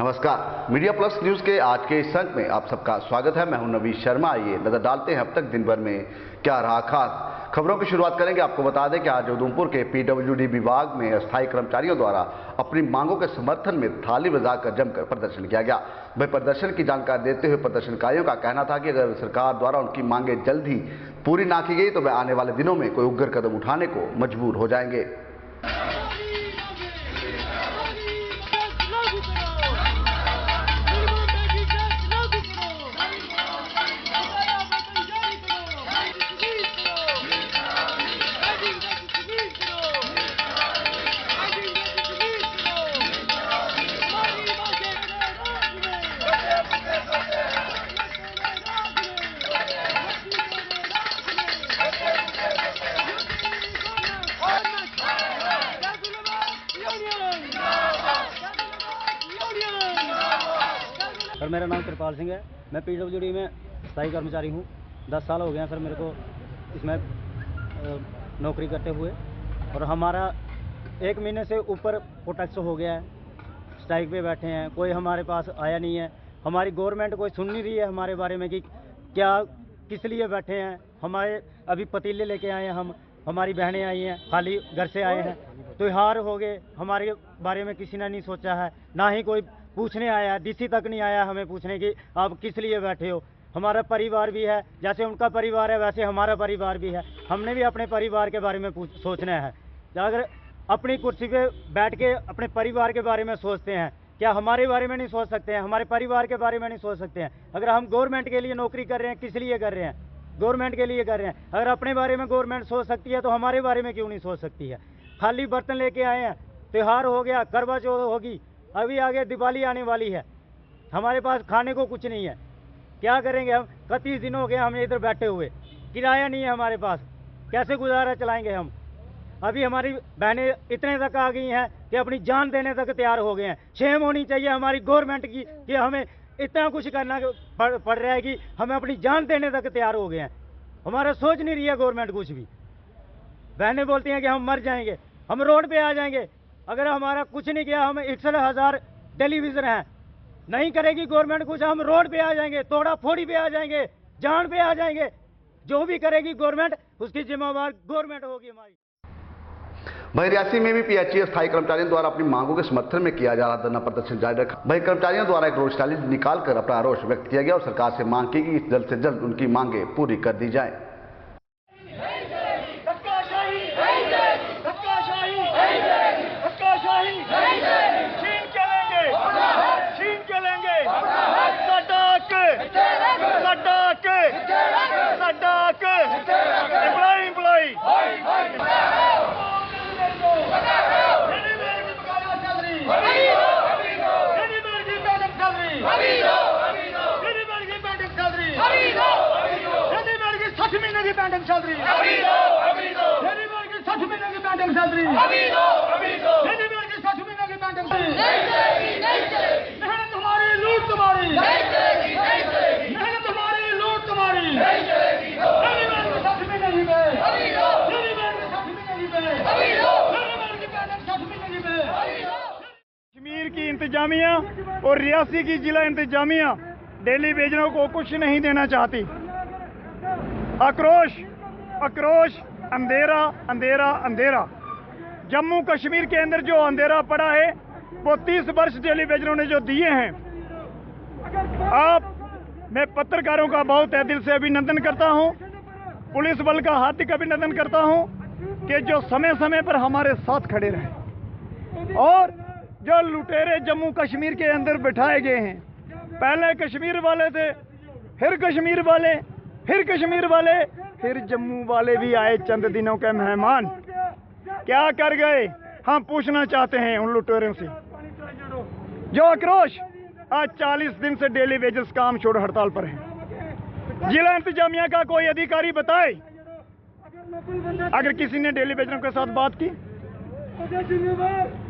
नमस्कार, media plus news के आज के इस अंक में आप सबका स्वागत है। मैं हूं नवीन शर्मा। आइए नजर डालते हैं अब तक दिन भर में क्या रहा खास। खबरों की शुरुआत करेंगे। आपको बता दें कि आज उधमपुर के पीडब्ल्यूडी विभाग में अस्थायी कर्मचारियों द्वारा अपनी मांगों के समर्थन में थाली बजाकर जमकर प्रदर्शन किया गया। वह प्रदर्शन की जानकारी देते हुए प्रदर्शनकारियों का कहना था कि अगर सरकार द्वारा उनकी मांगे जल्द ही पूरी ना की गई तो वे आने वाले दिनों में कोई उग्र कदम उठाने को मजबूर हो जाएंगे। सर मेरा नाम कृपाल सिंह है। मैं पीडब्ल्यूडी में स्थायी कर्मचारी हूँ। 10 साल हो गए हैं सर मेरे को इसमें नौकरी करते हुए, और हमारा 1 महीने से ऊपर प्रोटेक्ट हो गया है। स्ट्राइक पे बैठे हैं, कोई हमारे पास आया नहीं है। हमारी गवर्नमेंट कोई सुन नहीं रही है हमारे बारे में कि क्या किस लिए बैठे हैं। हमारे अभी पतीले लेके आए हैं, हमारी बहनें आई हैं, खाली घर से आए हैं। त्योहार हो गए, हमारे बारे में किसी ने नहीं सोचा है, ना ही कोई पूछने आया है। डीसी तक नहीं आया हमें पूछने की आप किस लिए बैठे हो। हमारा परिवार भी है, जैसे उनका परिवार है वैसे हमारा परिवार भी है। हमने भी अपने परिवार के बारे में सोचना है। अगर अपनी कुर्सी पे बैठ के अपने परिवार के बारे में सोचते हैं, क्या हमारे बारे में नहीं सोच सकते हैं? हमारे परिवार के बारे में नहीं सोच सकते हैं? अगर हम गवर्नमेंट के लिए नौकरी कर रहे हैं, किस लिए कर रहे हैं? गवर्नमेंट के लिए कर रहे हैं। अगर अपने बारे में गवर्नमेंट सोच सकती है तो हमारे बारे में क्यों नहीं सोच सकती है? खाली बर्तन लेके आए हैं। त्योहार हो गया, करवा चौथ होगी, अभी आगे दिवाली आने वाली है। हमारे पास खाने को कुछ नहीं है, क्या करेंगे हम? 31 दिन हो गए हमें इधर बैठे हुए, किराया नहीं है हमारे पास, कैसे गुजारा चलाएंगे हम? अभी हमारी बहनें इतने तक आ गई हैं कि अपनी जान देने तक तैयार हो गए हैं। शेम होनी चाहिए हमारी गवर्नमेंट की कि हमें इतना कुछ करना पड़ रहा है कि हमें अपनी जान देने तक तैयार हो गए हैं। हमारा सोच नहीं रही है गवर्नमेंट कुछ भी। बहनें बोलती हैं कि हम मर जाएंगे, हम रोड पे आ जाएंगे। अगर हमारा कुछ नहीं किया, हमें 61,000 टेलीविजन है, नहीं करेगी गवर्नमेंट कुछ, हम रोड पे आ जाएंगे, तोड़ा फोड़ी पे आ जाएंगे, जान पे आ जाएंगे। जो भी करेगी गवर्नमेंट उसकी जिम्मेवार गवर्नमेंट होगी हमारी। वहीं रियासी में भी पीएचई स्थायी कर्मचारियों द्वारा अपनी मांगों के समर्थन में किया जा रहा धरना प्रदर्शन जारी रखा। वहीं कर्मचारियों द्वारा एक रोड रैली निकालकर अपना रोष व्यक्त किया गया और सरकार से मांग की कि जल्द से जल्द उनकी मांगे पूरी कर दी जाए। पेंडिंग चल रही है, मेहनत हमारी लूट तुम्हारी, मेहनत हमारी लूट तुम्हारी, कश्मीर की इंतजामिया और रियासी की जिला इंतजामिया डेली वेजरों को कुछ नहीं देना चाहती। आक्रोश आक्रोश, अंधेरा अंधेरा अंधेरा। जम्मू कश्मीर के अंदर जो अंधेरा पड़ा है वो 30 वर्ष डेली वेजरों ने जो दिए हैं। मैं पत्रकारों का बहुत तहे दिल से अभिनंदन करता हूं, पुलिस बल का हार्दिक अभिनंदन करता हूं कि जो समय समय पर हमारे साथ खड़े रहे। और जो लुटेरे जम्मू कश्मीर के अंदर बिठाए गए हैं, पहले कश्मीर वाले थे, फिर कश्मीर वाले, फिर कश्मीर वाले, फिर जम्मू वाले भी आए चंद दिनों के मेहमान। क्या कर गए हम पूछना चाहते हैं उन लुटेरों से। जो आक्रोश आज 40 दिन से डेली वेजेस काम छोड़ हड़ताल पर है। जिला इंतजामिया का कोई अधिकारी बताए अगर किसी ने डेली वेजरों के साथ बात की,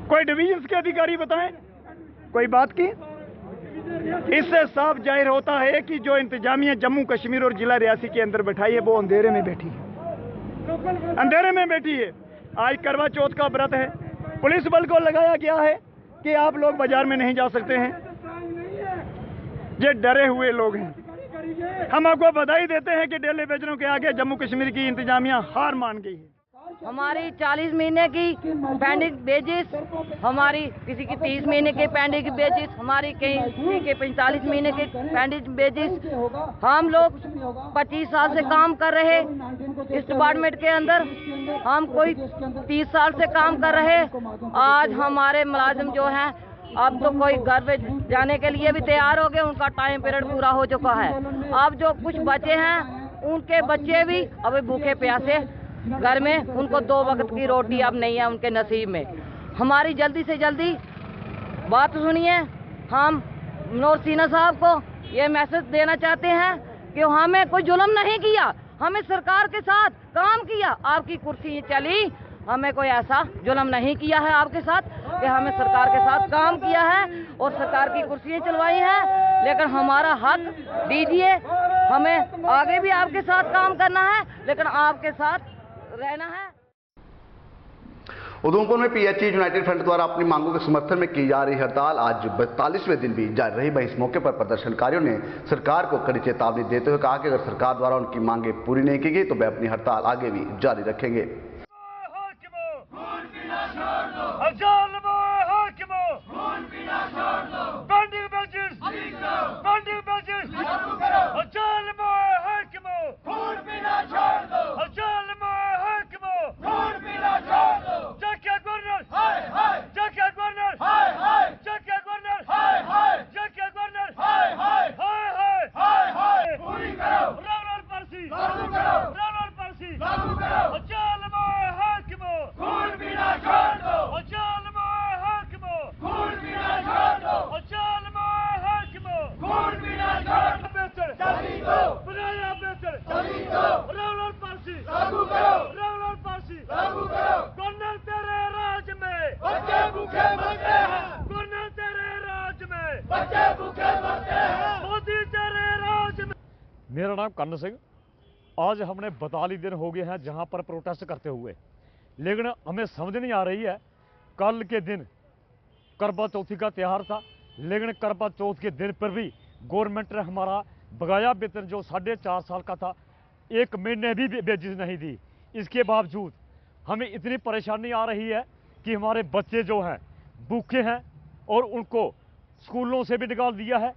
कोई डिवीजन के अधिकारी बताएं कोई बात की। इससे साफ जाहिर होता है कि जो इंतजामिया जम्मू कश्मीर और जिला रियासी के अंदर बैठाई है वो अंधेरे में बैठी है, अंधेरे में बैठी है। आज करवा चौथ का व्रत है, पुलिस बल को लगाया गया है कि आप लोग बाजार में नहीं जा सकते हैं, ये डरे हुए लोग हैं। हम आपको बधाई देते हैं कि डेली वेजरों के आगे जम्मू कश्मीर की इंतजामिया हार मान गई है। हमारी 40 महीने की पेंडिंग बेजिस, हमारी किसी की 30 महीने के पेंडिंग बेजिस, हमारी किसी के 45 महीने के पेंडिंग बेजिस। हम लोग 25 साल से काम कर रहे इस डिपार्टमेंट के अंदर, हम कोई 30 साल से काम कर रहे। आज हमारे मुलाजिम जो हैं अब तो कोई घर पे जाने के लिए भी तैयार हो गए, उनका टाइम पीरियड पूरा हो चुका है। अब जो कुछ बचे हैं उनके बच्चे भी अभी भूखे प्यासे घर में, उनको 2 वक्त की रोटी अब नहीं है उनके नसीब में। हमारी जल्दी से जल्दी बात सुनिए। हम नूर सीना साहब को ये मैसेज देना चाहते हैं कि हमें कोई जुल्म नहीं किया, हमें सरकार के साथ काम किया, आपकी कुर्सी चली, हमें कोई ऐसा जुल्म नहीं किया है आपके साथ कि हमें सरकार के साथ काम किया है और सरकार की कुर्सियाँ चलवाई हैं। लेकिन हमारा हक दीजिए, हमें आगे भी आपके साथ काम करना है, लेकिन आपके साथ रहना है। उधमपुर में पीएचई यूनाइटेड फ्रंट द्वारा अपनी मांगों के समर्थन में की जा रही हड़ताल आज 42वें दिन भी जारी रही। वहीं इस मौके पर प्रदर्शनकारियों ने सरकार को कड़ी चेतावनी देते हुए कहा कि अगर सरकार द्वारा उनकी मांगें पूरी नहीं की गई तो वे अपनी हड़ताल आगे भी जारी रखेंगे। मेरा नाम कर्ण सिंह। आज हमने 42 दिन हो गए हैं जहां पर प्रोटेस्ट करते हुए, लेकिन हमें समझ नहीं आ रही है। कल के दिन करवा चौथी का त्यौहार था, लेकिन करवा चौथ के दिन पर भी गवर्नमेंट ने हमारा बकाया वेतन जो 4.5 साल का था 1 महीने भी बेजिस नहीं दी। इसके बावजूद हमें इतनी परेशानी आ रही है कि हमारे बच्चे जो हैं भूखे हैं और उनको स्कूलों से भी निकाल दिया है,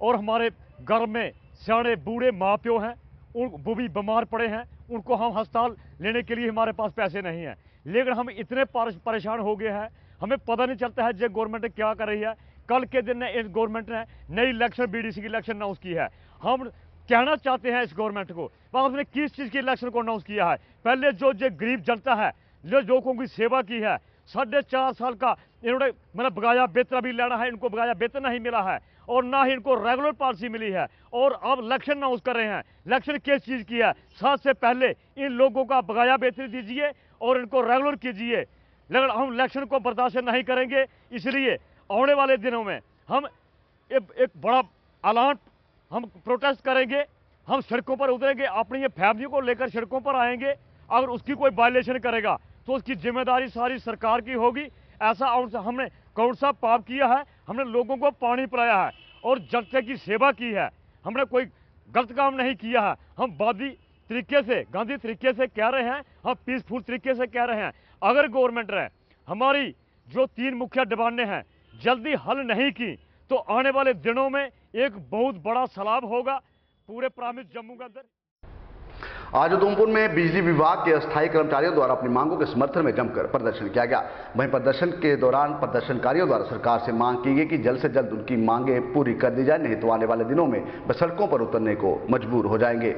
और हमारे घर में सियाने बूढ़े माँ प्यो हैं, वो भी बीमार पड़े हैं, उनको हम अस्पताल लेने के लिए हमारे पास पैसे नहीं हैं। लेकिन हम इतने परेशान हो गए हैं, हमें पता नहीं चलता है जो गवर्नमेंट क्या कर रही है। कल के दिन गवर्नमेंट ने नई इलेक्शन बीडीसी की इलेक्शन अनाउंस की है। हम कहना चाहते हैं इस गवर्नमेंट को, आपने किस चीज़ की इलेक्शन को अनाउंस किया है? पहले जो गरीब जनता है, जो लोगों की सेवा की है, 4.5 साल का इन्होंने मतलब बकाया वेतन भी लेना है, इनको बकाया वेतन नहीं मिला है और ना ही इनको रेगुलर पॉलिसी मिली है, और अब इलेक्शन अनाउंस कर रहे हैं। इलेक्शन किस चीज़ की है? 7 से पहले इन लोगों का बकाया वेतन दीजिए और इनको रेगुलर कीजिए। लेकिन हम इलेक्शन को बर्दाश्त नहीं करेंगे, इसलिए आने वाले दिनों में हम एक बड़ा ऐलान हम प्रोटेस्ट करेंगे, हम सड़कों पर उतरेंगे, अपनी ये फैमिली को लेकर सड़कों पर आएंगे। अगर उसकी कोई वायलेशन करेगा तो उसकी जिम्मेदारी सारी सरकार की होगी। ऐसा हमने कौन सा पाप किया है? हमने लोगों को पानी पिलाया है और जनता की सेवा की है, हमने कोई गलत काम नहीं किया है। हम गांधी तरीके से कह रहे हैं, हम पीसफुल तरीके से कह रहे हैं। अगर गवर्नमेंट ने हमारी जो 3 मुख्य डिमांडें हैं जल्दी हल नहीं की तो आने वाले दिनों में एक बहुत बड़ा सैलाब होगा पूरे प्रामिस जम्मू के अंदर। आज उधमपुर में बिजली विभाग के अस्थायी कर्मचारियों द्वारा अपनी मांगों के समर्थन में जमकर प्रदर्शन किया गया। वहीं प्रदर्शन के दौरान प्रदर्शनकारियों द्वारा सरकार से मांग की गई कि जल्द से जल्द उनकी मांगें पूरी कर दी जाए, नहीं तो आने वाले दिनों में वे सड़कों पर उतरने को मजबूर हो जाएंगे।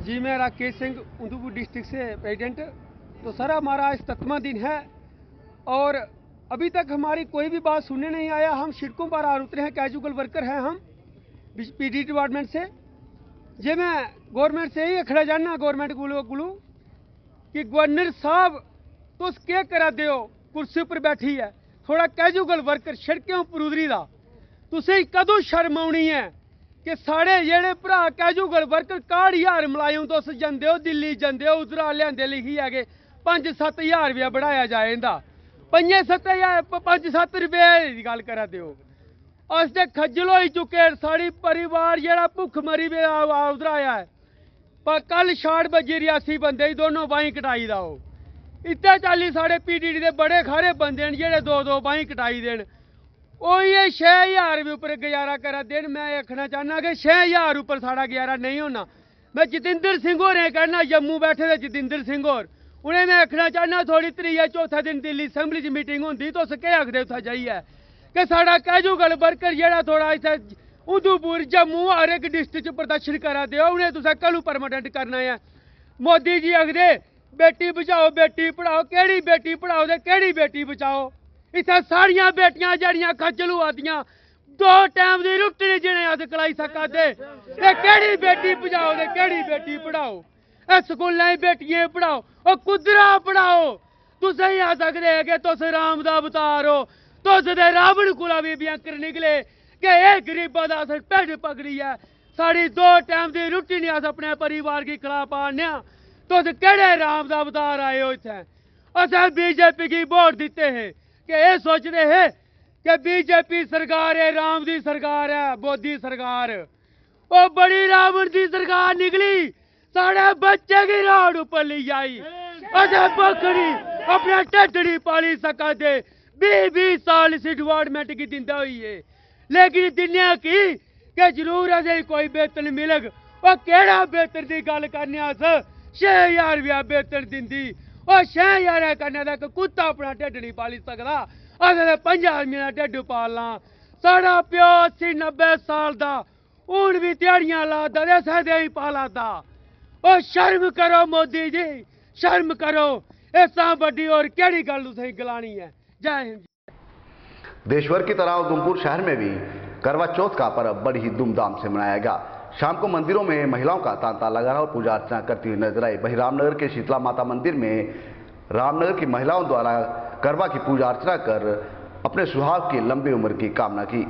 जी, मैं राकेश सिंह उधमपुर डिस्ट्रिक्ट से प्रेसिडेंट। तो सर, हमारा आज 7वां दिन है और अभी तक हमारी कोई भी बात सुनने नहीं आया। हम सड़कों पर आ उतरे हैं, कैजुअल वर्कर हैं हम पीडी डिपार्टमेंट से। जे मैं गवर्नमेंट से ही आखना चाहना, गवर्नमेंट कोलू कि गवर्नर साहब तुस केह् करा दे हो, कुर्सी पर बैठी है, थोड़ा कैजुअल वर्कर सड़कें उप्पर उतरी दा, तुसें कदों शर्म आनी है कि साढ़े जेह्ड़े भरा कैजुअल वर्कर 61,000 मुलाजम तुस जंदे हो दिल्ली जंदे हो, उधरा लिआंदे लिखी है कि 5-7 हज़ार रपेआ बढ़ाया जाए इंदा, 5-7 रपेऽ दी गल करा दे हो। अस ते खज्जल होई चुके, साढ़ी परिवार जेह्ड़ा भुक्ख मरी पेआ उधर आया है। पर कल शाट बजी रियासी बंदे दी दोनों बाहीं कटाई दा हो। इत्ते चाली साढ़े पीडीडी दे बड़े खारे बंदे न जेह्ड़े 2-2 बाहीं कटाई देन, ओही 6,000 रपेऽ उप्पर गुजारा करा देन। मैं आखना चाहना कि 6,000 उप्पर साढ़ा गुजारा नहीं होना। मैं जतिंदर सिंह होरें कहना, जम्मू बैठे दे जतिंदर सिंह होर, उ'नें मैं आखना चाहना थोड़ी 3-4 दिन दिल्ली असैंबली च मीटिंग होंदी, तुस केह् आखदे उत्थै जाइयै कि साढ़ा कैजुअल वर्कर जेह्ड़ा थोड़ा इत्थै उधमपुर जम्मू हर इक डिस्ट्रिक्ट च प्रदर्शन करा दे, उ'नें तुसें कदूं परमानेंट करना है। मोदी जी आखदे बेटी बचाओ बेटी पढ़ाओ, केह्ड़ी बेटी पढ़ाओ ते केह्ड़ी बेटी बचाओ। इत्थै सारियां बेटियां जेह्ड़ियां खज्जल होआ दियां, 2 टाइम दी रुट्टी नी जि'नें अस खलाई सका दे, ते केह्ड़ी बेटी बचाओ ते केह्ड़ी बेटी पढ़ाओ। स्कूलें बेटियें पढ़ाओ, ओह् कुद्धरा पढ़ाओ। तुसें ही अस आखदे कि तुस राम दा अवतार हो, तुस ते रावण कोला बी भयंकर निकले कि एह् गरीबा दा अस ढिड्ड पकड़ियै साढ़ी 2 टाइम दी रुट्टी नी अस अपने परिवार गी खिला पाने। तुस केह्ड़े राम दा अवतार आए हो इत्थै। असें बीजेपी गी वोट दित्ते हे कि एह् सोचदे हे कि बीजेपी सरकार है, राम दी सरकार है, मोदी सरकार। ओह् बड़ी रावण दी सरकार निकली, साढ़े बच्चे गी रोड उप्पर लेई आई। असें बक्खरी अपने ढिड्ड नी पाली सका दे, 20-20 साल इस डिपार्टमेंट गी दिंदे होइए, लेकिन दिन्ने कि जरूर असें कोई वेतन मिलग। ओह् केह्ड़ा वेतन दी गल करने अस, 6,000 रपेआ वेतन दिंदी। ओह् 6,000 कन्नै तक कुत्ता अपना ढिड्ड नहीं पाली सकदा, असें ते 5 आदमियें दा ढिड्ड पालना। साढ़ा प्यो 80-90 साल दा हून भी ध्याड़ियां ला दा ते असें ते पाला दा। ओह् शर्म करो मोदी जी, शर्म करो। इस बड्डी और केह्ड़ी गल तुसें गलानी है। जय हिंद। देश भर की तरह उधमपुर शहर में भी करवा चौथ का पर्व बड़ी ही धूमधाम से मनाया गया। शाम को मंदिरों में महिलाओं का तांता लगा रहा और पूजा अर्चना करती हुई नजर आई। वहीं रामनगर के शीतला माता मंदिर में रामनगर की महिलाओं द्वारा करवा की पूजा अर्चना कर अपने सुहाग की लंबी उम्र की कामना की।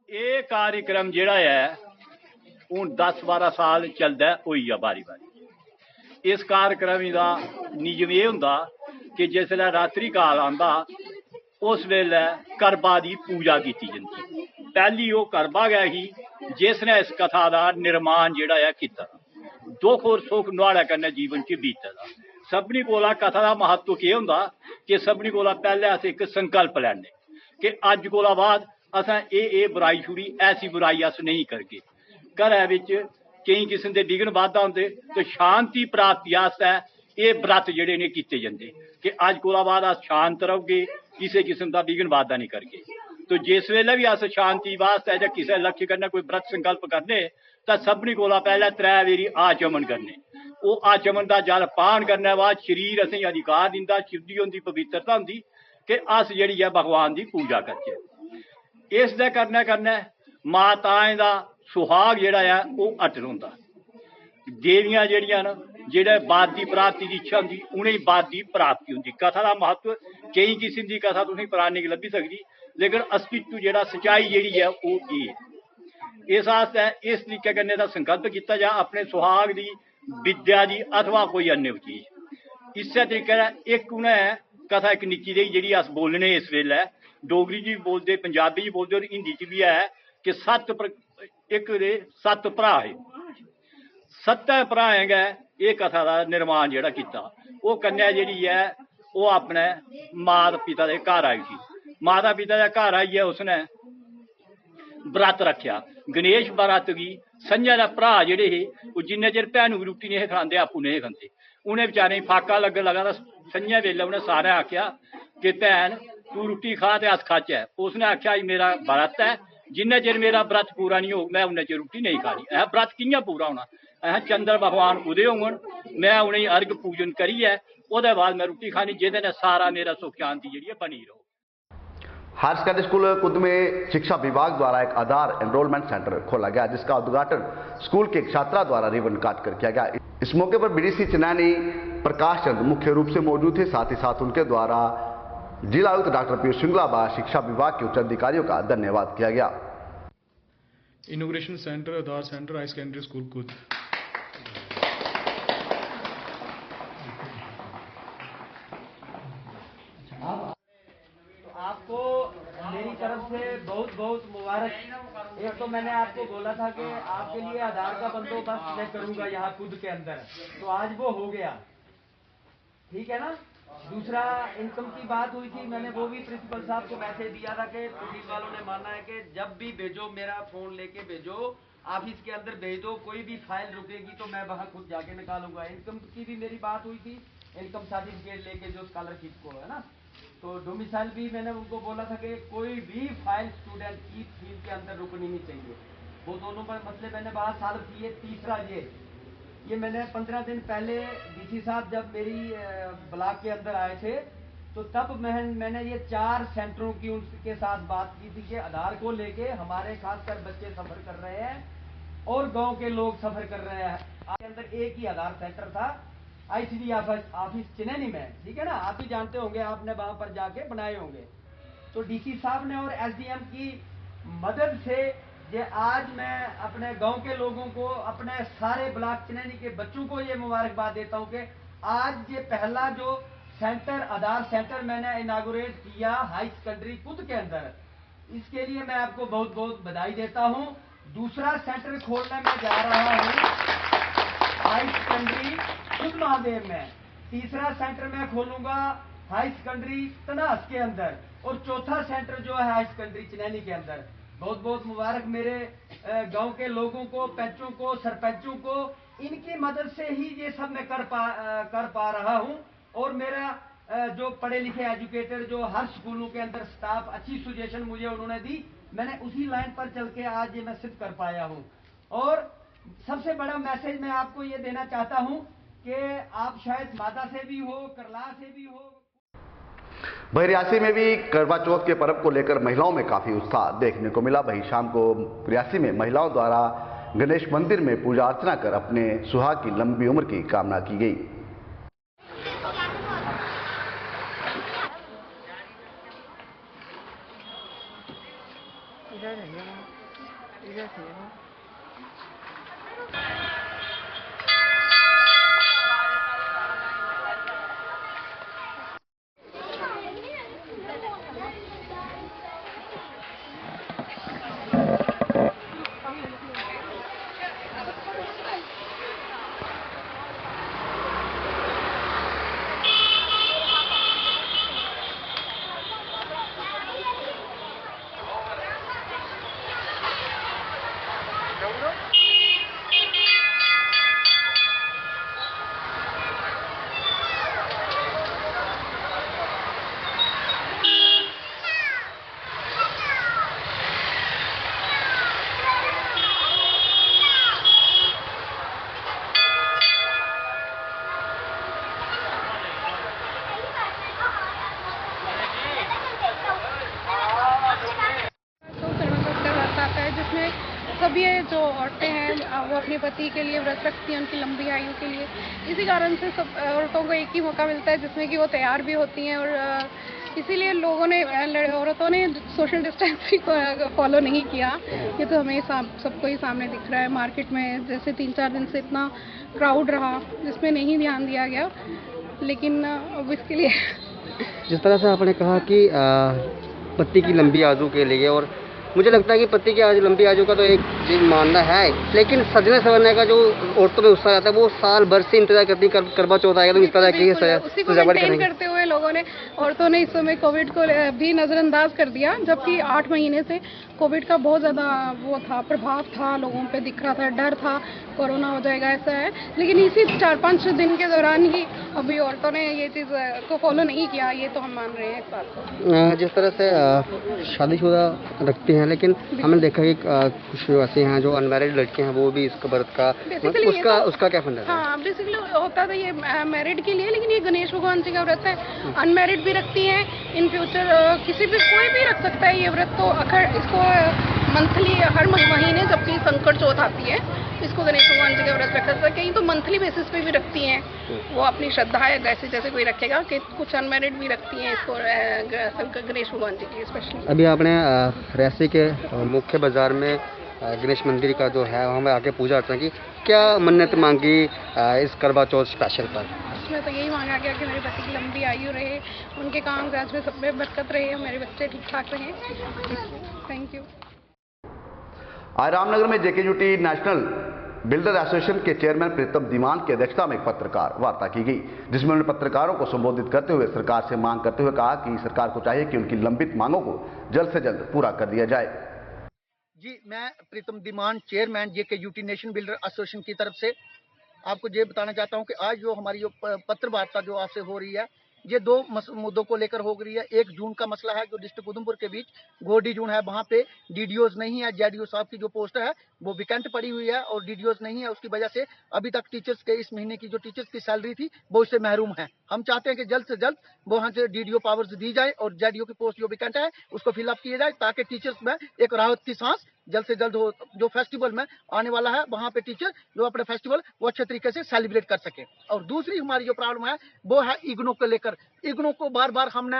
ये कार्यक्रम जिहड़ा है हूँ 10-12 साल चलदा होई आ बारी बारी। इस कार्यक्रम का नियम ये हुंदा कि जिसलै रात्रि काल आंदा उस वेले करबा की पूजा की जाती। पहली वो करबा गै ही जिसने इस कथा का निर्माण जिहड़ा है कीता, दुख और सुख नुआढ़े कन्नै जीवन च बीते दा। सबनी कोला कथा का महत्व केह् हुंदा कि सबनी कोला पहले अस एक संकल्प लैने कि अज कोला बाद असें एह् बुराई छुड़ी, ऐसी बुराई अस नहीं करगे। घरै बिच केईं किस्म के डिगन बाधा होंदे तो शांति प्राप्ति आस्तै ये व्रत जेह्ड़े ने कीते जंदे कि अज कोला बाद अस शांत रहोगे, किसी किस्म का विघन बाधा नहीं करगे। तो जिस वेले भी अस शांति वास्ते जां किसी लक्ष्य कन्नै कोई व्रत संकल्प करने तो सबनी कोला पहले 3 बारी आचमन करने। वो आचमन का जल पान करने बाद शरीर असें अधिकार दिंदा, शुद्धि होंदी, पवित्रता होंदी कि अस जिहड़ी है भगवान की पूजा करचै। इस दे करने कन्नै माताएं दा सुहाग जिहड़ा है वो अटल होंदा। देवियां जिहड़ियां न जेह्ड़े बाद दी प्राप्ति दी इच्छा होंदी उ'नेंगी बाद दी प्राप्ति होंदी। कथा दा महत्व केईं किस्म दी कथा तुसेंगी पराने गी लब्भी सकदी, लेकिन अस्तित्व जेह्ड़ा सच्चाई जेह्ड़ी है ओह् एह् है। इस आस्तै इस तरीके कन्नै दा संकल्प कीता जा अपने सुहाग दी, विद्या दी अथवा कोई अन्य चीज। इस्सै तरीके दा इक उ'नें कथा इक निक्की जेही जेह्ड़ी अस बोलने इस वेल्लै डोगरी च बी बोलदे, पंजाबी च बोलदे और हिंदी च बी है कि इक दे 7 भ्राऽ हे। 7 भ्राएं गै एह् कथा दा निर्माण जेह्ड़ा कीता। ओह् कन्या जेह्ड़ी है ओह् अपने माता पिता दे घर आई थी। माता पिता दे घर आइयै उसने व्रत रखेआ। गणेश व्रत गी संञा दे भ्राऽ जेह्ड़े हे ओह् जिन्ने चिर भैनू गी रुट्टी नहीं खलांदे आपूं नहीं खंदे। उ'नें बेचारें गी फाका लग्गन लगा तां संञा बेल्लै उ'नें सारें आखेआ कि भैन तू रुट्टी खा ते अस खाचै। उसने आखेआ अज्ज मेरा व्रत है, जिन्ने चिर मेरा व्रत पूरा नहीं होग मैं उन्ने चिर रुट्टी नहीं खानी। व्रत कि'यां पूरा होना? चंद्र भगवान उदय होङन, मैं उ'नेंगी अर्घ पूजन करियै ओह्दे बाद मैं रुट्टी खानी, जेह्दे ने सारा मेरा सुख शांति जेह्ड़ी है बनी रहो। हायर सेकेंडरी स्कूल कुद में शिक्षा विभाग द्वारा एक आधार एनरोलमेंट सेंटर खोला गया, जिसका उद्घाटन स्कूल के एक छात्रा द्वारा रिबन काट कर किया गया। इस मौके पर बीडीसी चनैनी प्रकाश चंद मुख्य रूप से मौजूद थे। साथ ही साथ उनके द्वारा जिला आयुक्त डॉक्टर पीयूष सिंगला व शिक्षा विभाग के उच्च अधिकारियों का धन्यवाद किया गया। इनोग्रेशन सेंटर आधार सेंटर हाई सेकेंडरी स्कूल कुद। आपको मेरी तरफ से बहुत बहुत मुबारक। एक तो मैंने आपको बोला था कि आपके लिए आधार का बंदोबस्त मैं करूंगा यहाँ खुद के अंदर, तो आज वो हो गया, ठीक है ना। दूसरा इनकम की बात हुई थी, मैंने वो भी प्रिंसिपल साहब को मैसेज दिया था कि पुलिस वालों ने माना है कि जब भी भेजो मेरा फोन लेके भेजो, ऑफिस के अंदर भेज दो, कोई भी फाइल रुकेगी तो मैं वहां खुद जाके निकालूंगा। इनकम की भी मेरी बात हुई थी, इनकम सर्टिफिकेट लेके जो स्कॉलरशिप को है ना, तो डोमिसाइल भी मैंने उनको बोला था कि कोई भी फाइल स्टूडेंट की फीस के अंदर रुकनी नहीं चाहिए। वो दोनों मसले मैंने बात सॉल्व किए। तीसरा ये मैंने 15 दिन पहले डीसी साहब जब मेरी ब्लॉक के अंदर आए थे तो तब मैंने ये 4 सेंटरों की उनके साथ बात की थी कि आधार को लेके हमारे खासकर बच्चे सफर कर रहे हैं और गांव के लोग सफर कर रहे हैं। आपके अंदर एक ही आधार सेंटर था आईसीडी ऑफिस चनैनी में, ठीक है ना, आप भी जानते होंगे, आपने वहां पर जाके बनाए होंगे। तो डीसी साहब ने और एसडीएम की मदद से ये आज मैं अपने गांव के लोगों को, अपने सारे ब्लॉक चनैनी के बच्चों को ये मुबारकबाद देता हूं कि आज ये पहला जो सेंटर आधार सेंटर मैंने इनागुरेट किया हाई सेकेंडरी कुद के अंदर, इसके लिए मैं आपको बहुत बहुत बधाई देता हूं। दूसरा सेंटर खोलने में जा रहा हूं हाई सेकेंडरी कुद महादेव में, तीसरा सेंटर मैं खोलूंगा हाई सेकेंडरी तनास के अंदर, और चौथा सेंटर जो है हाई सेकेंडरी चनैनी के अंदर। बहुत बहुत मुबारक मेरे गांव के लोगों को, पंचों को, सरपंचों को, इनकी मदद से ही ये सब मैं कर पा रहा हूं। और मेरा जो पढ़े लिखे एजुकेटर जो हर स्कूलों के अंदर स्टाफ अच्छी सजेशन मुझे उन्होंने दी, मैंने उसी लाइन पर चल के आज ये मैं सिद्ध कर पाया हूं। और सबसे बड़ा मैसेज मैं आपको ये देना चाहता हूं कि आप शायद मादा से भी हो, करला से भी हो। वहीं रियासी में भी करवा चौथ के पर्व को लेकर महिलाओं में काफी उत्साह देखने को मिला। वहीं शाम को रियासी में महिलाओं द्वारा गणेश मंदिर में पूजा अर्चना कर अपने सुहाग की लंबी उम्र की कामना की गई। वो अपने पति के लिए व्रत रखती हैं, उनकी लंबी आयु के लिए। इसी कारण से सब औरतों को एक ही मौका मिलता है जिसमें कि वो तैयार भी होती हैं, और इसीलिए लोगों ने, औरतों ने सोशल डिस्टेंसिंग को फॉलो नहीं किया। ये तो हमें सबको ही सामने दिख रहा है। मार्केट में जैसे 3-4 दिन से इतना क्राउड रहा जिसमें नहीं ध्यान दिया गया, लेकिन अब इसके लिए जिस तरह से आपने कहा कि पति की लंबी आयु के लिए, और मुझे लगता है कि पति की लंबी आयु का तो एक मानना है, लेकिन सजने संवरने का जो औरतों में उत्साह रहता है वो साल भर से इंतजार करती है। करवा चौथ आएगा तो इस तरह की सजावट करेंगे। करते हुए लोगों ने, औरतों ने इस समय कोविड को भी नज़रअंदाज कर दिया, जबकि 8 महीने से कोविड का बहुत ज़्यादा वो था, प्रभाव था, लोगों पे दिख रहा था, डर था कोरोना हो जाएगा ऐसा है। लेकिन इसी 4-5 दिन के दौरान ही अभी औरतों ने ये चीज़ को फॉलो नहीं किया, ये तो हम मान रहे हैं इस बात को। जिस तरह से शादीशुदा रखती हैं, लेकिन हमने देखा कि कुछ ऐसे हैं जो अनमैरिड लड़के हैं, वो भी इसका व्रत का उसका क्या फंडा है? हाँ, बेसिकली होता था ये मैरिड के लिए, लेकिन ये गणेश भगवान जी का व्रत है, अनमैरिड भी रखती हैं। इन फ्यूचर किसी भी कोई भी रख सकता है ये व्रत। तो इसको मंथली, हर महीने जबकि संकट चौथ आती है, इसको गणेश भगवान जी का व्रत रखा जाता है। कहीं तो मंथली बेसिस पे भी रखती हैं, वो अपनी श्रद्धा है, जैसे कोई रखेगा। कि कुछ अनमैरिड भी रखती हैं इसको गणेश भगवान जी की स्पेशली। अभी आपने रियासी के मुख्य बाजार में गणेश मंदिर का जो है वहाँ में आके पूजा अर्चना की, क्या मन्नत मांगी इस करवा चौथ स्पेशल पर? इसमें तो यही मांगा गया कि मेरे पति की लंबी आयु रहे, उनके काम काज में सब में बरकत रहे, मेरे बच्चे ठीक ठाक रहें। Thank you. आज रामनगर में जेकेयूटी नेशनल बिल्डर एसोसिएशन के चेयरमैन प्रीतम दीमान की अध्यक्षता में एक पत्रकार वार्ता की गई, जिसमें उन्होंने पत्रकारों को संबोधित करते हुए सरकार से मांग करते हुए कहा कि सरकार को चाहिए कि उनकी लंबित मांगों को जल्द से जल्द पूरा कर दिया जाए। जी, मैं प्रीतम दीमान, चेयरमैन जेकेयूटी नेशनल बिल्डर एसोसिएशन की तरफ से आपको ये बताना चाहता हूँ कि आज जो हमारी जो पत्र वार्ता जो आपसे हो रही है, ये 2 मुद्दों को लेकर हो रही है। 1 जून का मसला है, जो डिस्ट्रिक्ट उधमपुर के बीच गोडी जून है, वहाँ पे डीडीओज नहीं है। जेडीओ साहब की जो पोस्ट है वो वैकेंट पड़ी हुई है और डीडीओज नहीं है। उसकी वजह से अभी तक टीचर्स के इस महीने की जो टीचर्स की सैलरी थी वो उससे महरूम है। हम चाहते हैं कि जल्द से जल्द वहाँ से डीडीओ पावर्स दी जाए और जेडीओ की पोस्ट जो वैकेंट है उसको फिलअप किया जाए, ताकि टीचर्स में एक राहत की सांस जल्द से जल्द हो। जो फेस्टिवल में आने वाला है वहाँ पे टीचर जो अपने फेस्टिवल वो अच्छे तरीके से सेलिब्रेट कर सके। और दूसरी हमारी जो प्रॉब्लम है वो है इग्नो को लेकर। इग्नो को बार बार हमने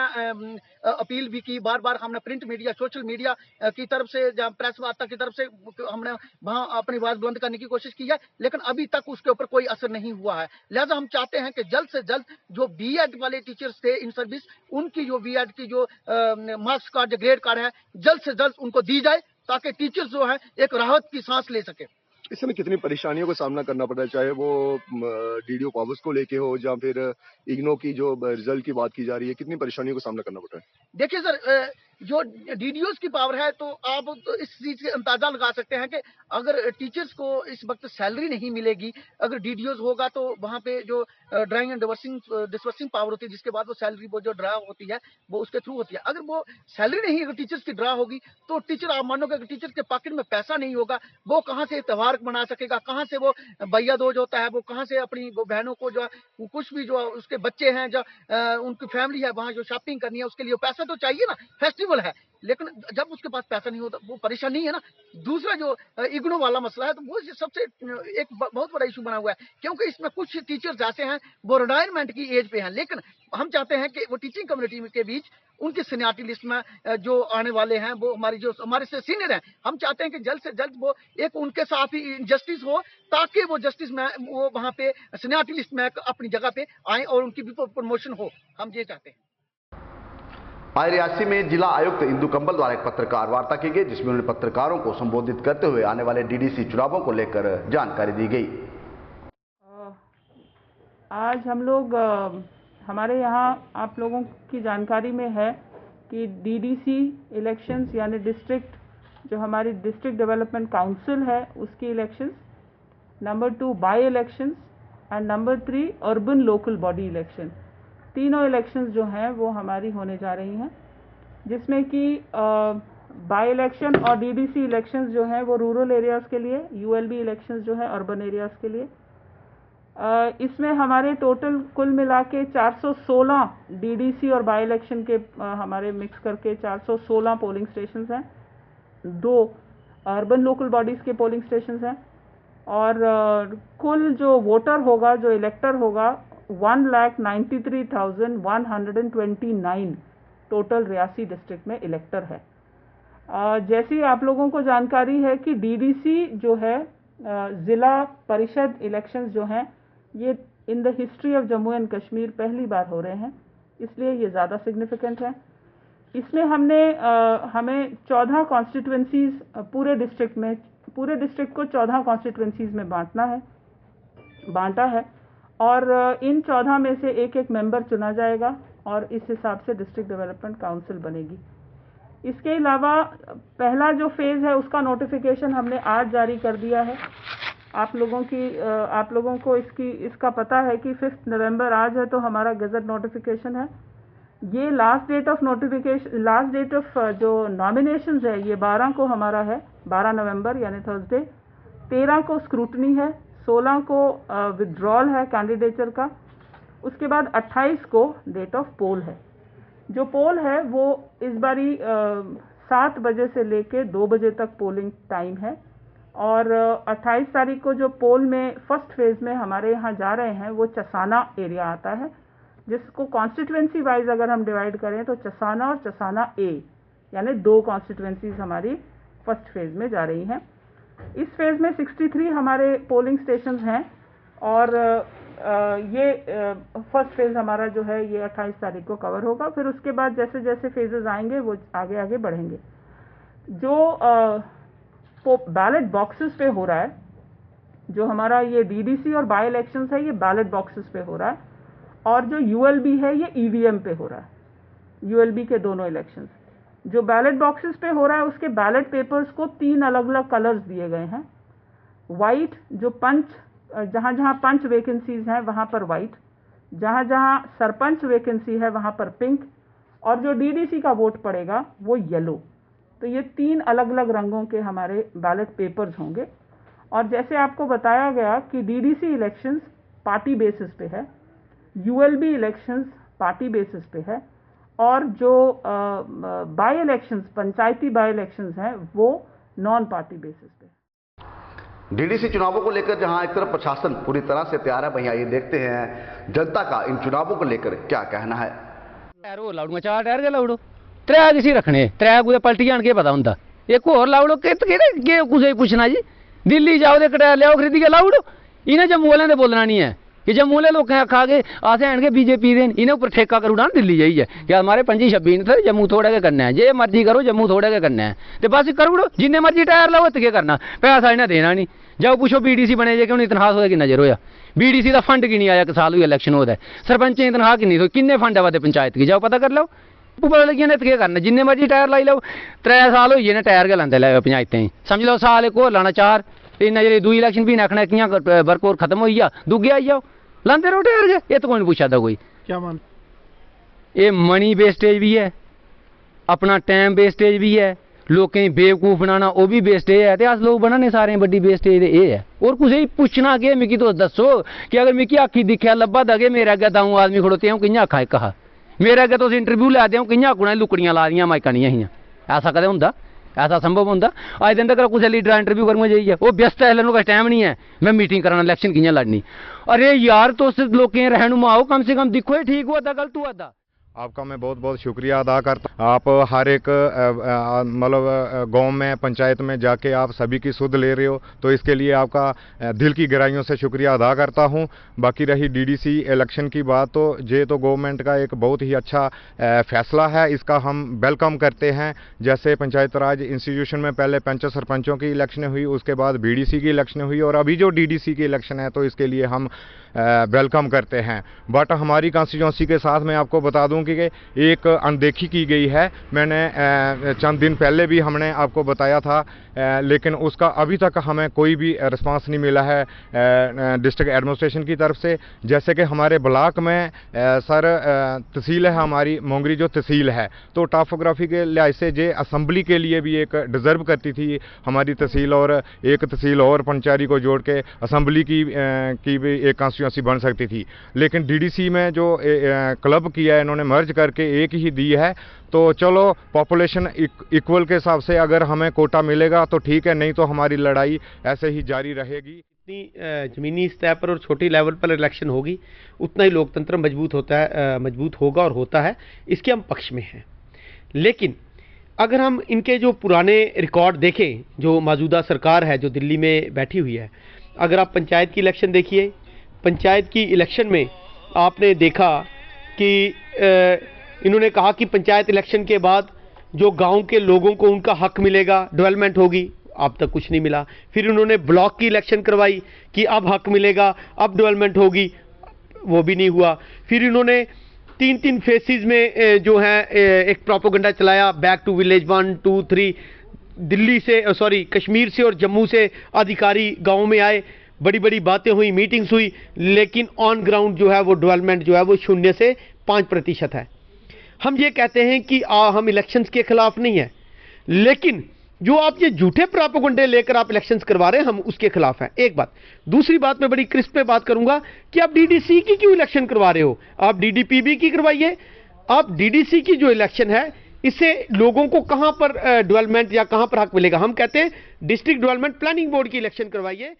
अपील भी की, बार बार हमने प्रिंट मीडिया, सोशल मीडिया की तरफ से, जहाँ प्रेस वार्ता की तरफ से हमने वहाँ अपनी आवाज बुलंद करने की कोशिश की है, लेकिन अभी तक उसके ऊपर कोई असर नहीं हुआ है। लिहाजा हम चाहते हैं कि जल्द से जल्द जो बीएड वाले टीचर्स थे इन सर्विस, उनकी जो बीएड की जो मार्क्स कार्ड, ग्रेड कार्ड है, जल्द से जल्द उनको दी जाए, ताकि टीचर्स जो है एक राहत की सांस ले सके। इस समय कितनी परेशानियों का सामना करना पड़ा है, चाहे वो डीडीओ पावर्स को लेके हो या फिर इग्नो की जो रिजल्ट की बात की जा रही है, कितनी परेशानियों का सामना करना पड़ रहा है? देखिए सर, जो डीडीओज की पावर है तो आप तो इस चीज से अंदाजा लगा सकते हैं कि अगर टीचर्स को इस वक्त सैलरी नहीं मिलेगी, अगर डीडीओज होगा तो वहाँ पे जो ड्राइंग एंड डिस्बर्सिंग पावर होती है, जिसके बाद वो सैलरी वो जो ड्रा होती है वो उसके थ्रू होती है। अगर वो सैलरी नहीं, अगर टीचर्स की ड्रा होगी तो टीचर, आप मानोगे अगर टीचर के पॉकेट में पैसा नहीं होगा, वो कहाँ से त्योहार मना सकेगा, कहाँ से वो भैया दूज होता है, वो कहाँ से अपनी बहनों को जो कुछ भी जो उसके बच्चे हैं, जो उनकी फैमिली है, वहाँ जो शॉपिंग करनी है उसके लिए पैसा तो चाहिए ना, फेस्टिवल है। लेकिन जब उसके पास पैसा नहीं होता वो परेशानी है ना। दूसरा जो इग्नो वाला मसला है तो वो सबसे एक बहुत बड़ा इशू बना हुआ है, क्योंकि इसमें कुछ टीचर्स ऐसे हैं वो रिटायरमेंट की एज पे हैं, लेकिन हम चाहते हैं कि वो टीचिंग कम्युनिटी के बीच उनकी सीनियरिटी लिस्ट में जो आने वाले हैं वो हमारे से सीनियर हैं, हम चाहते हैं कि जल्द से जल्द वो एक उनके साथ ही जस्टिस हो, ताकि वो जस्टिस में वो वहाँ पे सीनियरिटी लिस्ट में अपनी जगह पे आए और उनकी भी प्रमोशन हो। हम ये चाहते हैं। आज रियासी में जिला आयुक्त इंदु कंबल द्वारा एक पत्रकार वार्ता की गई, जिसमें उन्होंने पत्रकारों को संबोधित करते हुए आने वाले डीडीसी चुनावों को लेकर जानकारी दी गई। आज हम लोग हमारे यहाँ आप लोगों की जानकारी में है कि डीडीसी इलेक्शंस यानी डिस्ट्रिक्ट जो हमारी डिस्ट्रिक्ट डेवलपमेंट काउंसिल है उसकी elections, number 2 by elections and number 3 urban local body election, तीनों इलेक्शंस जो हैं वो हमारी होने जा रही हैं, जिसमें कि बाई इलेक्शन और डीडीसी इलेक्शंस जो हैं वो रूरल एरियाज़ के लिए, यूएलबी इलेक्शंस जो है अर्बन एरियाज़ के लिए। इसमें हमारे टोटल कुल मिला के 416 डीडीसी और बाई इलेक्शन के हमारे मिक्स करके 416 पोलिंग स्टेशंस हैं, 2 अर्बन लोकल बॉडीज़ के पोलिंग स्टेशंस हैं और कुल जो वोटर होगा, जो इलेक्टर होगा, 1,93,129 टोटल रियासी डिस्ट्रिक्ट में इलेक्टर है। जैसी आप लोगों को जानकारी है कि डीडीसी जो है, ज़िला परिषद इलेक्शंस जो हैं, ये in the history of Jammu and Kashmir पहली बार हो रहे हैं, इसलिए ये ज़्यादा सिग्निफिकेंट है। इसमें हमें 14 कॉन्स्टिट्यूंसीज़ पूरे डिस्ट्रिक्ट को 14 कॉन्स्टिट्यूंसीज़ में बांटा है और इन 14 में से एक मेंबर चुना जाएगा और इस हिसाब से डिस्ट्रिक्ट डेवलपमेंट काउंसिल बनेगी। इसके अलावा पहला जो फेज़ है उसका नोटिफिकेशन हमने आज जारी कर दिया है। आप लोगों को इसका पता है कि 5 नवंबर आज है, तो हमारा गज़ट नोटिफिकेशन है। ये लास्ट डेट ऑफ जो नॉमिनेशंस है ये 12 को हमारा है, 12 नवंबर यानी थर्सडे। 13 को स्क्रूटनी है, 16 को विथड्रॉल है कैंडिडेचर का। उसके बाद 28 को डेट ऑफ पोल है। जो पोल है वो इस बारी 7 बजे से लेके 2 बजे तक पोलिंग टाइम है और 28 तारीख को जो पोल में फर्स्ट फेज़ में हमारे यहाँ जा रहे हैं वो चसाना एरिया आता है, जिसको कॉन्स्टिट्यूंसी वाइज अगर हम डिवाइड करें तो चसाना और चसाना ए यानी 2 कॉन्स्टिट्यूंसीज हमारी फर्स्ट फेज़ में जा रही हैं। इस फेज़ में 63 हमारे पोलिंग स्टेशंस हैं और ये फर्स्ट फेज़ हमारा जो है ये 28 तारीख को कवर होगा। फिर उसके बाद जैसे जैसे फेजेस आएंगे वो आगे आगे बढ़ेंगे। जो बैलेट बॉक्सेस पे हो रहा है, जो हमारा ये डीडीसी और बाई इलेक्शंस है, ये बैलेट बॉक्सेस पे हो रहा है और जो यूएलबी है ये ईवीएम पे हो रहा है। यूएलबी के दोनों इलेक्शंस जो बैलेट बॉक्सेस पे हो रहा है उसके बैलेट पेपर्स को 3 अलग अलग कलर्स दिए गए हैं। वाइट, जो जहाँ जहाँ पंच वैकेंसीज हैं वहाँ पर वाइट, जहाँ जहाँ सरपंच वैकेंसी है वहाँ पर पिंक, और जो डीडीसी का वोट पड़ेगा वो येलो। तो ये 3 अलग अलग रंगों के हमारे बैलेट पेपर्स होंगे। और जैसे आपको बताया गया कि डीडीसी इलेक्शंस पार्टी बेसिस पे है, यूएलबी इलेक्शंस पार्टी बेसिस पे है और जो by elections, Panchayati by elections हैं वो नॉन पार्टी बेसिस पे। डीडीसी चुनावों को लेकर जहां एक तरफ प्रशासन पूरी तरह से तैयार है, वहीं आइए देखते हैं जनता का इन चुनावों को लेकर क्या कहना है। टायर हो लाउड में 4 टायर के लाउडो 3 किसी रखने 3 कुछ पलटी जान के पता होंगे एक होर लाउडो के कुछ पूछना जी। दिल्ली जाओ तो टायर लियाओ खरीदी के लाउडो। इन्हें जम्मू वाले बोलना नहीं है कि जम्मू वाले लोग आखा के असें आन बीजेपी देन इन्हें उपर ठेका करूँ दिल्ली जाइए कि हमारे 25-26 थे जम्मू थोड़ा के करना है, जे मर्जी करो जम्मू थोड़ा के करना है तो बस करो जिन्ने मर्जी टायर लाओ तो क्या करना, पैसा इन्हें देना नहीं। जाओ पूछो बीडीसी बने जे कि तनखा होया किन्ना चिर होया, बीडीसी का फंड की नहीं आया, 1 साल हुई इलेक्शन होता है, सरपंच की तनखा किन्नी थी, किन्ने फंड आवा पंचायत की जाओ पता कर लो। पता लगी ने क्या करना, जिन्ने मर्जी टायर लाई लो। 3 साल हो गए टायर के लाते लै पंचायतें, समझ लो साल एक होर लाना 4, इन्ना जे 2 इलेक्शन भी आखना कि वर्क और खत्म हो गया दुगे आई जाओ लाते रहो टायर के। ये तो कोई नहीं पूछा था कोई क्या मान, ये मनी वेस्टेज भी है, अपना टाइम वेस्टेज भी है, लोकें बेवकूफ बनाना वो भी वेस्टेज है। अस लोग बनाने सारे बड़ी वेस्टेज ये है। और कुछ पूछना कि मिगी तुस दसो कि अगर मिगी अक्खी दिखा लब्भा दा कि मेरे अग्गे 2 आदमी खड़ोते हैं कि'यां आखा एक हा, मेरे अग्गे तुस इंटरव्यू लै दे कि'यां आखना लुकड़ियां ला दियां माइकां नहीं हियां। ऐसा कदें होंदा, ऐसा संभव होंदा? अज दिन तक कुछ लीडर इंटरव्यू करूंगा जाइए वो व्यस्त है, का टाइम नहीं है, मैं मीटिंग कराना इलेक्शन कि'यां लड़नी। अरे यार तुस लोकें रहनुमा आओ, कम से कम दिक्खो ये ठीक हुआ था गलत हुआ था। आपका मैं बहुत बहुत शुक्रिया अदा करता हूँ। आप हर एक मतलब गांव में पंचायत में जाके आप सभी की सुध ले रहे हो, तो इसके लिए आपका दिल की गहराइयों से शुक्रिया अदा करता हूँ। बाकी रही डीडीसी इलेक्शन की बात, तो ये तो गवर्नमेंट का एक बहुत ही अच्छा फैसला है, इसका हम वेलकम करते हैं। जैसे पंचायत राज इंस्टीट्यूशन में पहले पंच सरपंचों की इलेक्शन हुई, उसके बाद बीडीसी की इलेक्शन हुई और अभी जो डीडीसी की इलेक्शन है, तो इसके लिए हम वेलकम करते हैं। बट हमारी कॉन्स्टिट्यूंसी के साथ मैं आपको बता दूं कि एक अनदेखी की गई है। मैंने चंद दिन पहले भी हमने आपको बताया था, लेकिन उसका अभी तक हमें कोई भी रिस्पांस नहीं मिला है डिस्ट्रिक्ट एडमिनिस्ट्रेशन की तरफ से। जैसे कि हमारे ब्लॉक में सर तहसील है हमारी मोंगरी जो तहसील है, तो टॉपोग्राफी के लिहाज से जे असम्बली के लिए भी एक डिज़र्व करती थी हमारी तहसील, और एक तहसील और पंचायती को जोड़ के असम्बली की भी एक कॉन्स्टिट्यूंसी बन सकती थी। लेकिन डीडीसी में जो क्लब किया है इन्होंने मर्ज करके एक ही दी है। तो चलो पॉपुलेशन इक्वल के हिसाब से अगर हमें कोटा मिलेगा तो ठीक है, नहीं तो हमारी लड़ाई ऐसे ही जारी रहेगी। जितनी ज़मीनी सतह पर और छोटी लेवल पर इलेक्शन होगी उतना ही लोकतंत्र मजबूत होगा और होता है, इसके हम पक्ष में हैं। लेकिन अगर हम इनके जो पुराने रिकॉर्ड देखें, जो मौजूदा सरकार है जो दिल्ली में बैठी हुई है, अगर आप पंचायत की इलेक्शन देखिए, पंचायत की इलेक्शन में आपने देखा कि इन्होंने कहा कि पंचायत इलेक्शन के बाद जो गांव के लोगों को उनका हक मिलेगा, डेवलपमेंट होगी, अब तक कुछ नहीं मिला। फिर उन्होंने ब्लॉक की इलेक्शन करवाई कि अब हक मिलेगा, अब डेवलपमेंट होगी, वो भी नहीं हुआ। फिर इन्होंने 3 फेसेस में जो है एक प्रोपेगेंडा चलाया, बैक टू विलेज 1, 2, 3। दिल्ली से कश्मीर से और जम्मू से अधिकारी गाँव में आए, बड़ी बड़ी बातें हुई, मीटिंग्स हुई, लेकिन ऑन ग्राउंड जो है वो डेवलपमेंट जो है वो 0 से 5% है। हम ये कहते हैं कि हम इलेक्शंस के खिलाफ नहीं है, लेकिन जो आप ये झूठे प्रोपेगेंडे लेकर आप इलेक्शंस करवा रहे हैं, हम उसके खिलाफ हैं। एक बात। दूसरी बात मैं बड़ी क्रिस्प पे बात करूंगा कि आप डीडीसी की क्यों इलेक्शन करवा रहे हो? आप डीडीपीबी की करवाइए। आप डीडीसी की जो इलेक्शन है, इससे लोगों को कहां पर डेवलपमेंट या कहां पर हक मिलेगा? हम कहते हैं डिस्ट्रिक्ट डेवलपमेंट प्लानिंग बोर्ड की इलेक्शन करवाइए।